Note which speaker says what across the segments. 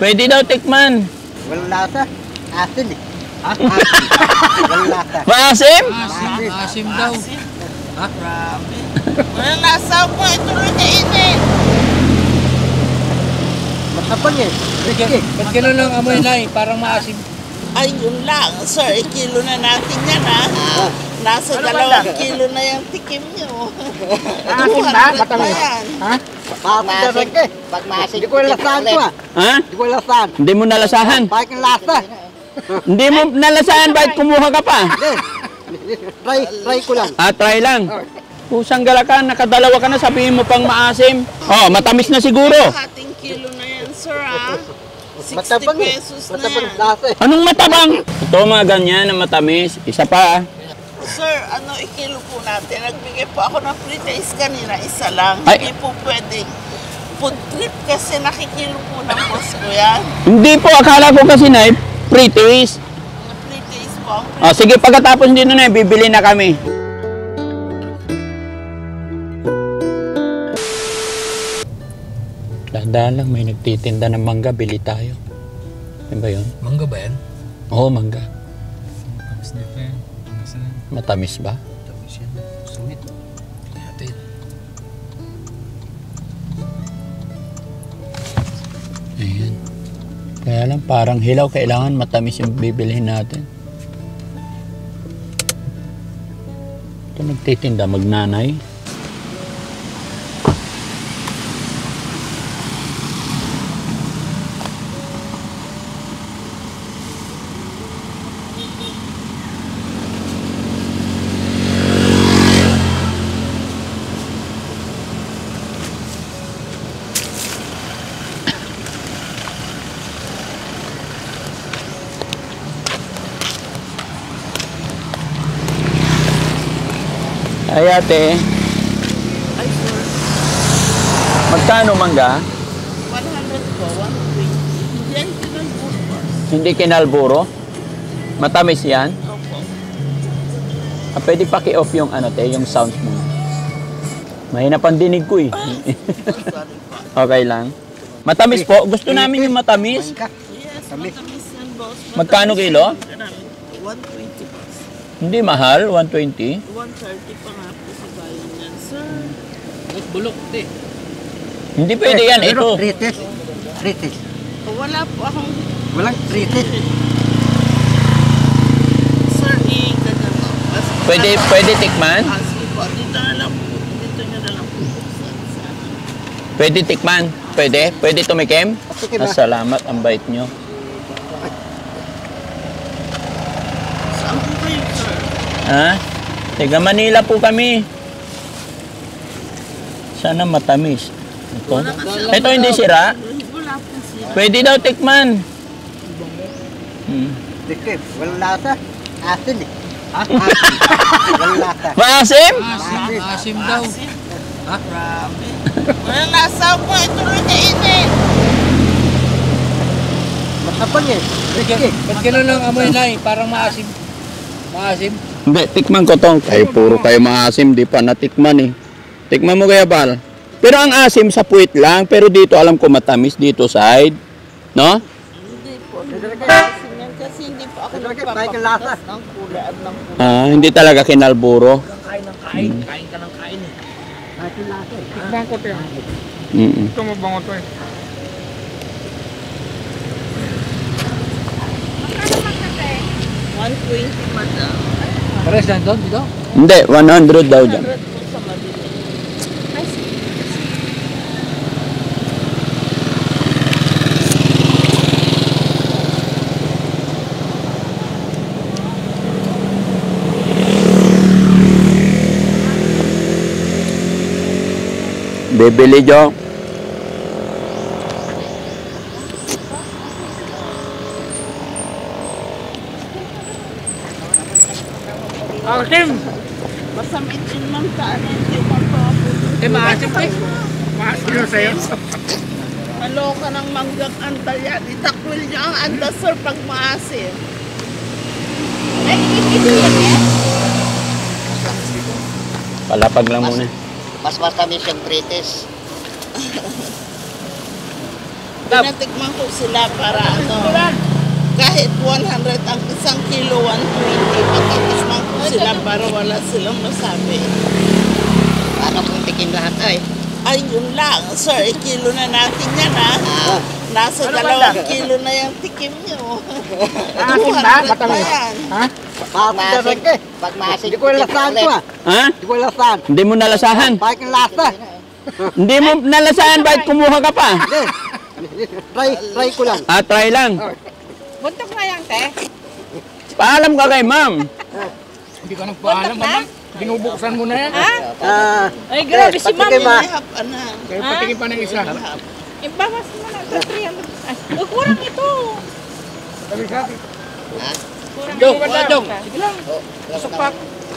Speaker 1: Pwede daw tikman.
Speaker 2: Walang lasa. Asin eh.
Speaker 3: Ha?
Speaker 2: Walang lasa.
Speaker 1: Maasim?
Speaker 3: Asim daw. Ha?
Speaker 4: Grabe. Walang lasa po. Ito rin kainin.
Speaker 2: Matapang eh.
Speaker 3: Ba't gano'n lang amoy na parang maasim?
Speaker 4: Ay, yun lang. Sir, ikilo na natin yan, ha? Nasa 2 kilo na yung tikim nyo.
Speaker 2: Asin ba?
Speaker 4: 200
Speaker 2: Matamis.
Speaker 4: yan.
Speaker 2: Ha? Maasin eh. Pag maasin. Hindi ko lasahan to ah.
Speaker 1: Ha?
Speaker 2: Hindi ko lasahan.
Speaker 1: Hindi mo nalasahan.
Speaker 2: Bakit ang lasa?
Speaker 1: Hindi mo nalasahan, bakit kumuha ka pa?
Speaker 2: Try ko lang.
Speaker 1: Try lang. Pusang gala ka, nakadalawa ka na, sabihin mo pang maasim. Oh, matamis na siguro.
Speaker 4: Hating kilo na yan, sir, ha? 60
Speaker 2: Matabang eh.
Speaker 4: pesos na
Speaker 2: Matabang
Speaker 4: yan.
Speaker 2: lasa eh.
Speaker 1: Anong matabang? Ito mga ganyan na matamis. Isa pa.
Speaker 4: Sir, ano ikilo po natin? Nagbigay po ako ng free taste kanina, isa lang.
Speaker 1: Ay.
Speaker 4: Hindi po pwedeng food trip kasi nakikilo po ng boss ko yan.
Speaker 1: Hindi po, akala ko kasi na free taste.
Speaker 4: Free taste po. Ang free
Speaker 1: Sige, pagkatapos din na bibili na kami. Dahan lang, may nagtitinda ng mangga, bili tayo. Yan ba yun?
Speaker 3: Mangga ba yan?
Speaker 1: Oo, mangga.
Speaker 3: Tapos dito yan.
Speaker 1: Matamis ba?
Speaker 3: Tapos yan. Sungit. Hatid.
Speaker 1: Ayan. Kaya lang, parang hilaw. Kailangan matamis yung bibilihin natin. Ito nagtitinda, magnanay. Ay ate,
Speaker 4: Ay, sir.
Speaker 1: magkano mangga?
Speaker 4: 100 po, 120. Yan, kinalburo po.
Speaker 1: Hindi kinalburo? Matamis yan?
Speaker 4: Opo.
Speaker 1: Pwede paki-off yung ano te, yung sounds mo. Mahina pang dinig ko eh.
Speaker 4: Sorry po.
Speaker 1: Okay lang. Matamis po. Gusto namin yung matamis.
Speaker 4: Yes, matamis yan, boss.
Speaker 1: Magkano kilo?
Speaker 4: 120 po.
Speaker 1: Hindi mahal, 120.
Speaker 4: 130 pa nga po sa bayan yan, sir.
Speaker 3: Bulok, te.
Speaker 1: Hindi pwede yan. Ito.
Speaker 2: Tritis. Tritis.
Speaker 4: Wala po akong...
Speaker 2: Walang tritis.
Speaker 4: Sir, i-ganyan mo.
Speaker 1: Pwede tikman?
Speaker 4: Sige po, dito na lang po. Dito nyo na lang po. Sana.
Speaker 1: Pwede tikman? Pwede? Pwede tumikim?
Speaker 2: Tikim na.
Speaker 1: Salamat, ang bait nyo.
Speaker 4: Saan po kayo, sir?
Speaker 1: Ha? Taga Manila po kami. Sana matamis. Ito.
Speaker 4: Wala kasi
Speaker 1: Ito hindi sira.
Speaker 4: Wala po sila.
Speaker 1: Pwede daw tikman.
Speaker 2: Tikim. Walang lasa. Asin eh. Walang lasa.
Speaker 1: Maasim?
Speaker 3: Asim daw. Ha?
Speaker 4: Grabe. Walang lasa po. Ito rin kainin.
Speaker 2: Matapang eh.
Speaker 3: Ba't gano'n lang amoy na parang maasim? Maasim?
Speaker 1: Hindi, tikman ko to. Ay, puro kayo maasim, di pa natikman eh. Tikman mo kaya, Bal. Pero ang asim sa puwit lang, pero dito alam ko matamis dito side. No?
Speaker 4: Hindi po. Kasi hindi po ako nagpapakas ng kulaan ng kulay.
Speaker 1: Hindi talaga kinalburo.
Speaker 3: Kain ng kain. Kain ka ng kain eh.
Speaker 5: Tikman ko tayo.
Speaker 1: Mm-mm.
Speaker 5: Ito mabango to eh.
Speaker 4: $120, madam.
Speaker 3: Pares lang doon, dito?
Speaker 1: Hindi, 100 daw dyan.
Speaker 4: 100 po sa mabili. Ay, sige.
Speaker 1: Bibili Jo.
Speaker 5: Asim!
Speaker 4: Masamit din man taan. Hindi mo pa po.
Speaker 3: Maasim eh.
Speaker 5: Maasim na sa'yo.
Speaker 4: Maloka ng manggang andalya. Itakwil niyo ang anda, sir, pag maasim. Ay, ito yan eh.
Speaker 1: Palapag lang muna.
Speaker 2: Mas matamis yung tritis.
Speaker 4: Tinatikman ko sila para kahit 100 ang isang kilo, 120, patatikman ko sila para wala silang masabi.
Speaker 2: Paano kung tikin lahat ay?
Speaker 4: Ay, yun lang. Sir, kilo na natin yan, ha? Nasa 2 kilo na yung tikim nyo.
Speaker 5: Maasim ba?
Speaker 4: 200 na
Speaker 5: Matamis.
Speaker 4: yan.
Speaker 5: Ha?
Speaker 2: Maasim. Pag maasim.
Speaker 6: Hindi ko lasahan to ah.
Speaker 1: Ha?
Speaker 6: Hindi ko lasahan.
Speaker 1: Hindi mo nalasahan?
Speaker 6: Bakit ang lasa?
Speaker 1: Hindi mo nalasahan, bakit kumuha ka pa?
Speaker 6: Try ko lang.
Speaker 1: Ah, try lang.
Speaker 4: Buntok na yan, te.
Speaker 1: Paalam ka kay ma'am.
Speaker 5: Hindi ka nagpaalam, mama. Binubuksan mo na yan.
Speaker 4: Ay, grabe si ma'am.
Speaker 6: Patigay, ma.
Speaker 4: Ihap, anak.
Speaker 5: Kaya patingin pa ng isa.
Speaker 4: Ibawas mo na sa 300. Ay, kurang ito.
Speaker 5: Sabi sa akin.
Speaker 4: Kurang
Speaker 5: Dong,
Speaker 4: ito.
Speaker 5: dong. Sige lang. Pasok pa.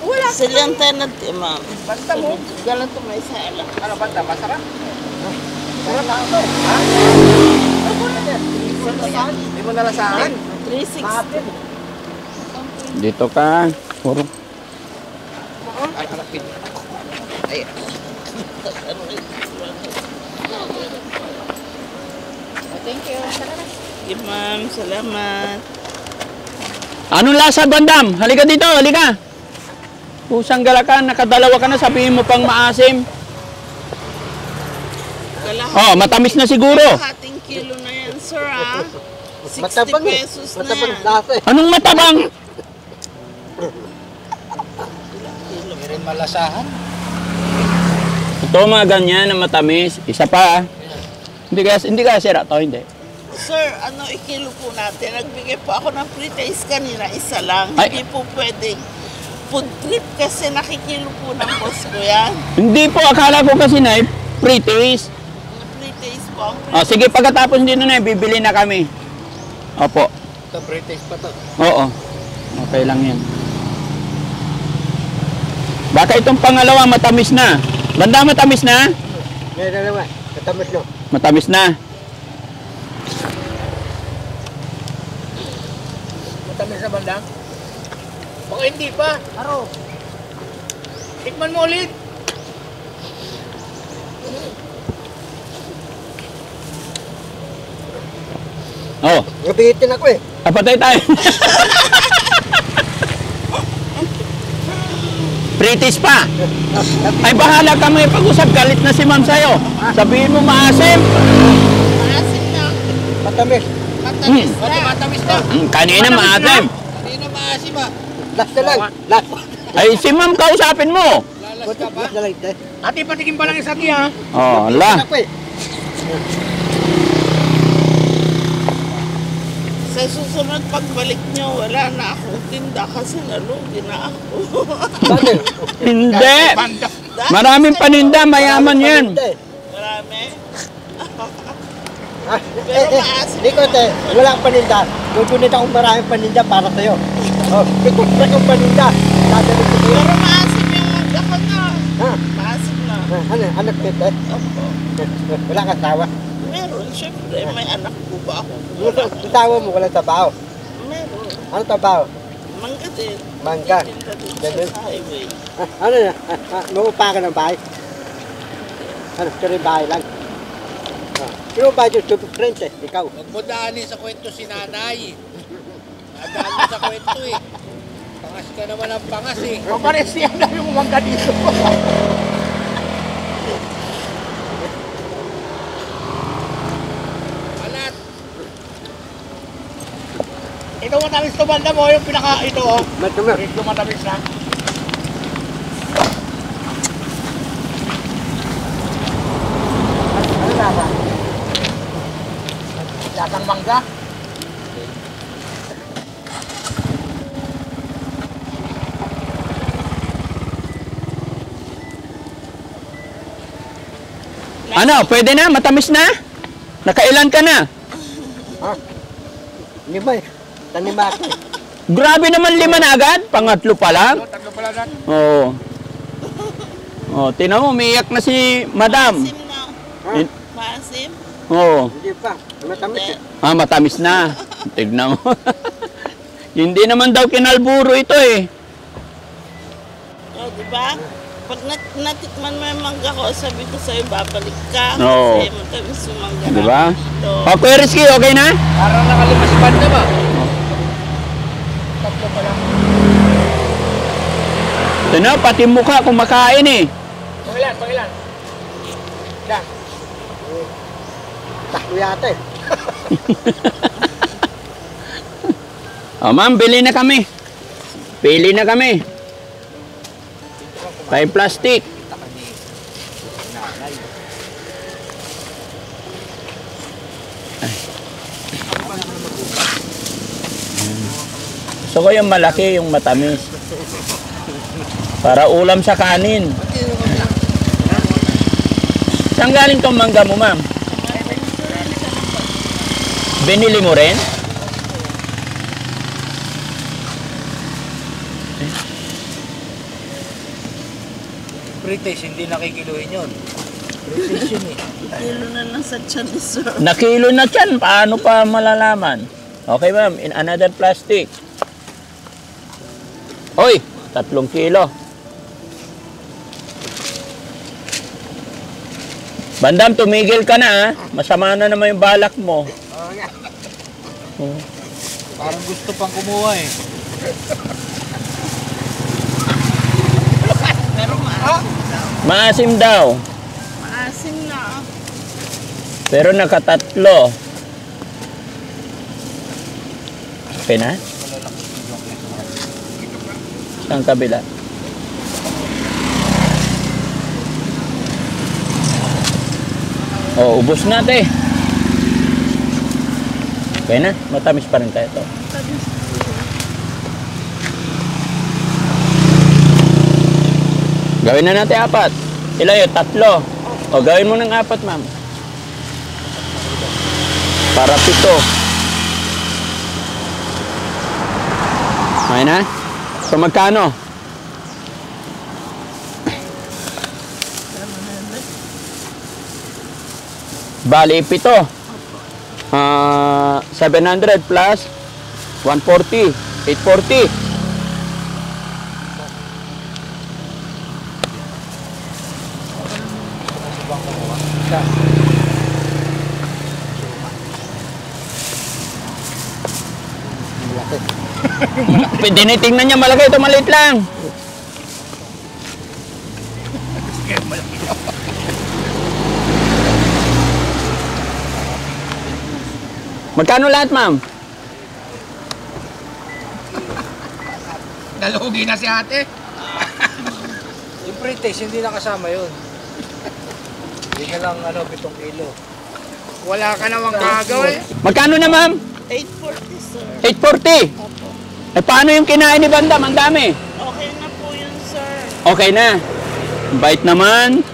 Speaker 4: Wala. Silang tenant, ma'am. Basta mo. Galang to may sala.
Speaker 5: Ano banda? Masarap? Hindi mo nalasahan?
Speaker 4: 360.
Speaker 1: Dito ka. Puro.
Speaker 4: Thank you. Sige, ma'am. Salamat.
Speaker 1: Anong lasa, Bandam? Halika dito, halika. Pusang galakan, nakadalawa ka na, sabihin mo pang maasim. Oh, matamis na siguro.
Speaker 4: Kalahating kilo na yan, sir, ha? 60
Speaker 6: Matabang eh.
Speaker 4: pesos na
Speaker 6: Matabang
Speaker 4: yan.
Speaker 6: lasa eh.
Speaker 1: Anong matabang?
Speaker 5: Hindi rin malasahan.
Speaker 1: Ito mga ganyan na matamis. Isa pa. Hindi ka sira to, hindi.
Speaker 4: Sir, ano ikilo po natin? Nagbigay po ako ng free taste kanina, isa lang.
Speaker 1: Ay.
Speaker 4: Hindi po pwedeng food trip kasi nakikilo po ng boss ko yan.
Speaker 1: Hindi po, akala ko kasi na free taste.
Speaker 4: Free taste po. Ang free
Speaker 1: Oh, sige, pagkatapos dito na, bibili na kami. Opo.
Speaker 5: Ito, British pa to.
Speaker 1: Oo. Okay lang yan. Baka itong pangalawa matamis na. Banda, matamis na?
Speaker 6: Ngayon na naman. Katamis nyo.
Speaker 1: Matamis na.
Speaker 5: Matamis na banda? Baka hindi pa. Aro. Tikman mo ulit.
Speaker 1: Oh,
Speaker 6: Nabihitin ako eh.
Speaker 1: kapatay tayo. British pa. Ay, bahala ka may pag-usap. Galit na si ma'am sa'yo. Sabihin mo maasim.
Speaker 4: maasim na.
Speaker 6: Matamis.
Speaker 4: Matamis
Speaker 5: Ba't
Speaker 4: na.
Speaker 5: matamis na?
Speaker 1: Kanina maasim.
Speaker 5: Hindi na maasim ah.
Speaker 6: Last na lang. Last.
Speaker 1: Ay, si ma'am kausapin mo.
Speaker 5: Lalas ka ba?
Speaker 6: Last na lang ito eh.
Speaker 5: Ate, patikin pa lang isa niya.
Speaker 1: Oh, la.
Speaker 6: Ako eh.
Speaker 4: Sa susunod pagbalik nyo, wala na akong tinda kasi nalugi na ako.
Speaker 6: Bakit?
Speaker 1: Hindi.
Speaker 5: Banda.
Speaker 1: Maraming paninda. Mayaman yan.
Speaker 4: Marami.
Speaker 6: Pero
Speaker 4: maasim.
Speaker 6: Hindi ko te. Wala akong paninda. Gugunit akong maraming paninda para sa'yo. Oh, gugunit akong paninda. Dadalik ko sa'yo.
Speaker 4: Pero maasim yung magdakon na.
Speaker 6: Ha?
Speaker 4: Maasim na.
Speaker 6: Ano? Anak ko ito eh.
Speaker 4: Opo.
Speaker 6: Wala kang tawa.
Speaker 4: Meron, syempre. May anak po ba ako?
Speaker 6: Yung tawa mo, walang trabaho.
Speaker 4: Meron.
Speaker 6: Ano trabaho?
Speaker 4: Mangga din.
Speaker 6: Mangga.
Speaker 4: Tinda din
Speaker 6: Ganun.
Speaker 4: sa highway.
Speaker 6: Ano na? Mamupa ka ng bahay? Ano? Pero yung bahay lang? Pero ba yung super friends eh? Ikaw?
Speaker 5: Huwag mo daanin sa kwento si nanay. Nadaan sa kwento eh. Pangas ka naman ang pangas eh. Pares siya na yung mangga dito. Alat. Ito matamis to banda mo, yung pinaka ito oh.
Speaker 6: Matamis.
Speaker 5: Ito matamis na.
Speaker 6: Ano na ba?
Speaker 5: Lasang mangga.
Speaker 1: Ano, pwede na? Matamis na? Nakailan ka na?
Speaker 6: Lima eh. Tanima ako eh.
Speaker 1: Grabe naman 5 na agad. Pangatlo pa lang.
Speaker 5: Tatlo pala na.
Speaker 1: Oo. Oh, tinan mo, umiiyak na si madam.
Speaker 4: Maasim na.
Speaker 1: In-
Speaker 4: Maasim?
Speaker 1: Oo.
Speaker 6: Hindi pa. Matamis eh.
Speaker 1: Ah, matamis na. Tignan mo. Hindi naman daw kinalburo ito eh.
Speaker 4: O, di ba? Pag natikman mo yung mangga ko, sabi ko sa'yo, babalik ka.
Speaker 1: Oo.
Speaker 4: Kasi matamis yung mangga
Speaker 1: Di ba?
Speaker 4: dito.
Speaker 1: O, Kuya Rizky, okay na?
Speaker 5: Parang nakalimas banda ba? Tatlo pa lang.
Speaker 1: Ito na, pati mukha kumakain eh.
Speaker 5: Pangilan, pangilan. Yan.
Speaker 6: Takbo yata eh.
Speaker 1: O, ma'am, bili na kami. Pili na kami. Tayo plastic. Gusto ko yung malaki, yung matamis. Para ulam sa kanin. Saan galing tong mangga mo, ma'am? Binili mo rin?
Speaker 5: British, hindi nakikiluhin yun. British yun eh.
Speaker 4: Kilo na lang sa tiyan ni sir.
Speaker 1: Nakilo na dyan. Paano pa malalaman? Okay, ma'am. In another plastic. Oy, 3 kilo. Bandam, tumigil ka na, ha? Masama na naman yung balak mo. Oh.
Speaker 5: Parang gusto pang kumuha eh.
Speaker 4: Pero
Speaker 1: Maasim daw.
Speaker 4: maasim na.
Speaker 1: Pero nakatatlo. Okay na? Saan kabila? Oh, ubos natin. Okay na? Matamis pa rin tayo ito. Gawin na natin 4. Ilan yun? 3. O, gawin mo ng 4, ma'am. Para 7. Okay na? So, magkano? Bali, 7. 700 plus 140. 840. Dinitingnan niya malaki, ito maliit lang. Magkano lahat, ma'am?
Speaker 5: Nalugi na si ate. Yung British, hindi nakasama yun. Hindi ka lang 7 kilo. Wala ka namang gagawin.
Speaker 1: Magkano na, ma'am?
Speaker 4: 840 sir.
Speaker 1: 840. Eh, paano yung kinain ni Bandam? Ang dami.
Speaker 4: Okay na po yun sir.
Speaker 1: Okay na. Bait naman.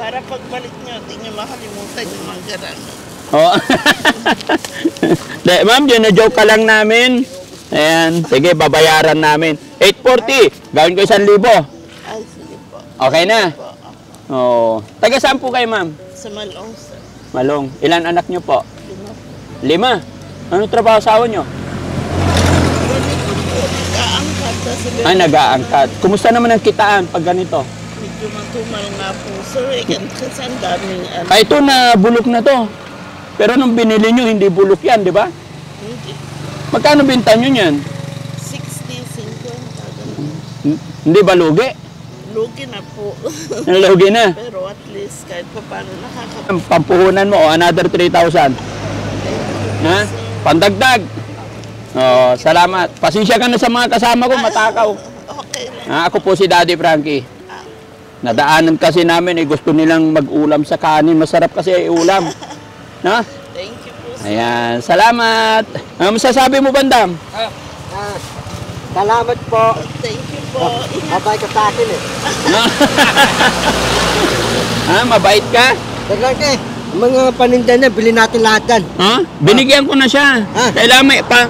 Speaker 4: Para pagbalik nyo, di nyo makalimutan yung manggaran.
Speaker 1: Oh. Ma'am, yun na joke ka lang namin. Ayan, sige, babayaran namin. 840. Gawin ko 1,000.
Speaker 4: Ay, sige po.
Speaker 1: Okay na?
Speaker 4: Po.
Speaker 1: Oo. Taga saan po kayo, ma'am?
Speaker 4: Sa Malong sir.
Speaker 1: Malong. Ilan anak nyo po?
Speaker 4: 5.
Speaker 1: 5. Ano trabaho asawa nyo?
Speaker 4: Nag-aangkat na sila.
Speaker 1: Ay, nag-aangkat. Kumusta naman ang kitaan pag ganito?
Speaker 4: Medyo matumal nga po sir. Kasi ang daming
Speaker 1: Ay, ito na bulok na to. Pero nung binili nyo, hindi bulok yan, di ba?
Speaker 4: Hindi.
Speaker 1: Magkano binta nyo yan?
Speaker 4: 60, 50.
Speaker 1: Hindi ba lugi?
Speaker 4: Lugi na po.
Speaker 1: Lugi na.
Speaker 4: Pero at least kahit pa paano nakakapagod.
Speaker 1: Pampuhunan mo, another 3,000. Ha? Pandagdag. Oh, salamat. Pasensya ka na sa mga kasama ko, matakaw.
Speaker 4: Okay lang.
Speaker 1: Ako po si Daddy Frankie. Nadaanan kasi namin, gusto nilang mag-ulam sa kanin. Masarap kasi ay ulam. No?
Speaker 4: Thank you po sir.
Speaker 1: Ayan, salamat. Ano masasabi mo, Bandam?
Speaker 6: Salamat po.
Speaker 4: Thank you po. Ingat.
Speaker 6: Mabay ka sa akin eh.
Speaker 1: Mabait ka?
Speaker 6: Talaga eh. Mga paninda na, bilhin natin lahat yan.
Speaker 1: Binigyan ko na siya. Kailangan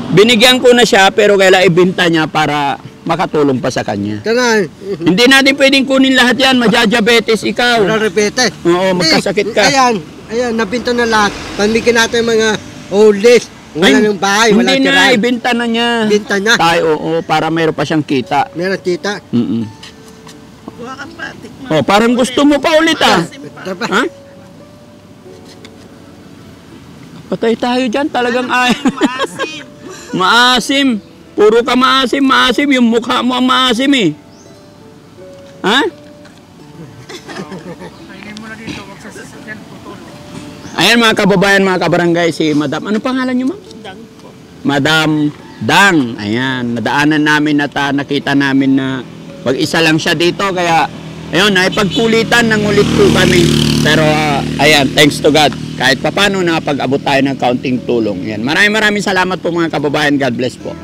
Speaker 1: binigyan ko na siya, pero kailangan ibenta niya para makatulong pa sa kanya.
Speaker 6: Tanan.
Speaker 1: Hindi natin pwedeng kunin lahat yan. Madya-diabetes ikaw.
Speaker 6: Rarepete.
Speaker 1: Oo, magkasakit ka.
Speaker 6: Ayan, nabinta na lahat. Pamigyan natin mga old list. Wala ng bahay, wala
Speaker 1: Hindi na,
Speaker 6: tirahan.
Speaker 1: ibenta na niya.
Speaker 6: Ibenta na.
Speaker 1: Tayo, oo, para mayroon pa siyang kita.
Speaker 6: Meron tita.
Speaker 4: Baka patikman.
Speaker 1: Oh, parang gusto mo pa ulit ah.
Speaker 4: Maasim pa.
Speaker 1: Ha? Patay tayo dyan, talagang ay.
Speaker 4: Maasim.
Speaker 1: Maasim. Puro ka maasim, maasim. Yung mukha mo ang maasim eh. Ha? Ayan mga kababayan, mga kabarangay, si Madam. Ano pangalan niyo, ma'am?
Speaker 4: Dang po.
Speaker 1: Madam Dang. Ayan, nadaanan namin at nakita namin na mag-isa lang siya dito. Kaya, ayun, ay pagkulitan ng ulit po kami. Pero, ayan, thanks to God. Kahit papano nakapag-abot tayo ng kaunting tulong. Ayan, maraming salamat po mga kababayan. God bless po.